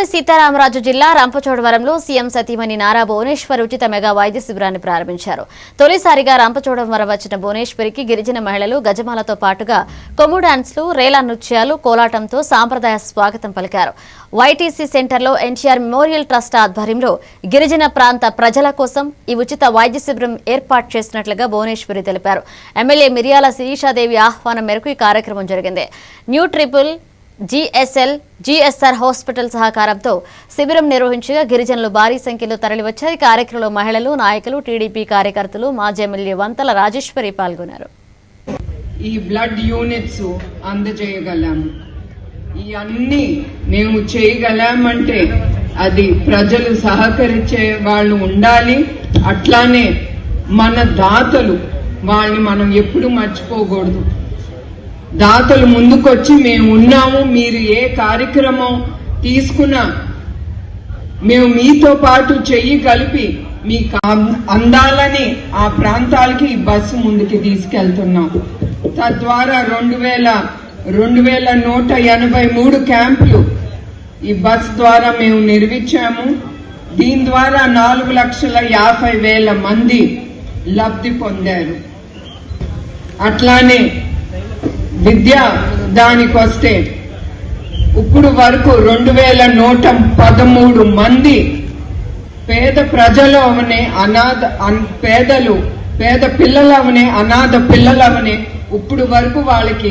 అల్లూరి సీతారామరాజు జిల్లా రంపచోడవరంలో సీఎం సతీమణి నారా భువనేశ్వర్ ఉచిత మెగా వైద్య శిబిరాన్ని ప్రారంభించారు. తొలిసారిగా రంపచోడవరం వచ్చిన భువనేశ్వరికి గిరిజన మహిళలు గజమాలతో పాటుగా కొమ్ము డాన్స్లు, రేలా నృత్యాలు, కోలాటంతో సాంప్రదాయ స్వాగతం పలికారు. వైటీసీ సెంటర్లో ఎన్టీఆర్ మెమోరియల్ ట్రస్ట్ ఆధ్వర్యంలో గిరిజన ప్రాంత ప్రజల కోసం ఈ ఉచిత వైద్య శిబిరం ఏర్పాటు చేసినట్లుగా భువనేశ్వరి తెలిపారు. ఎమ్మెల్యే మిరియాల శిరీషాదేవి ఆహ్వానం మేరకు ఈ కార్యక్రమం జరిగింది. న్యూ ట్రిపుల్ జిఎస్ఆర్ హాస్పిటల్ సహకారంతో శిబిరం నిర్వహించగా గిరిజనులు భారీ సంఖ్యలో తరలివచ్చారు. ఈ కార్యక్రమంలో మహిళలు, నాయకులు, టీడీపీ కార్యకర్తలు, మాజీ ఎమ్మెల్యే వంతల రాజేశ్వరి పాల్గొన్నారు. ఈ బ్లడ్ యూనిట్స్ అందజేయగలము, ఈ అన్ని మేము చేయగలమంటే అది ప్రజలు సహకరించే వాళ్ళు ఉండాలి. అట్లానే మన దాతలు, వాళ్ళని మనం ఎప్పుడు మర్చిపోకూడదు. దాతలు ముందుకొచ్చి మేము ఉన్నాము, మీరు ఏ కార్యక్రమం తీసుకున్నా మేము మీతో పాటు చెయ్యి కలిపి మీకు అందాలని ఆ ప్రాంతాలకి ఈ బస్సు ముందుకి తీసుకెళ్తున్నాం. తద్వారా 2183 క్యాంపులు ఈ బస్ ద్వారా మేము నిర్మించాము. దీని ద్వారా 4,50,000 మంది లబ్ధి పొందారు. అట్లానే విద్య దానికొస్తే ఇప్పుడు వరకు 2,113 మంది పేద ప్రజలు అవనే పేద పిల్లలు అవనే అనాథ పిల్లలు అవనే ఇప్పుడు వరకు వాళ్ళకి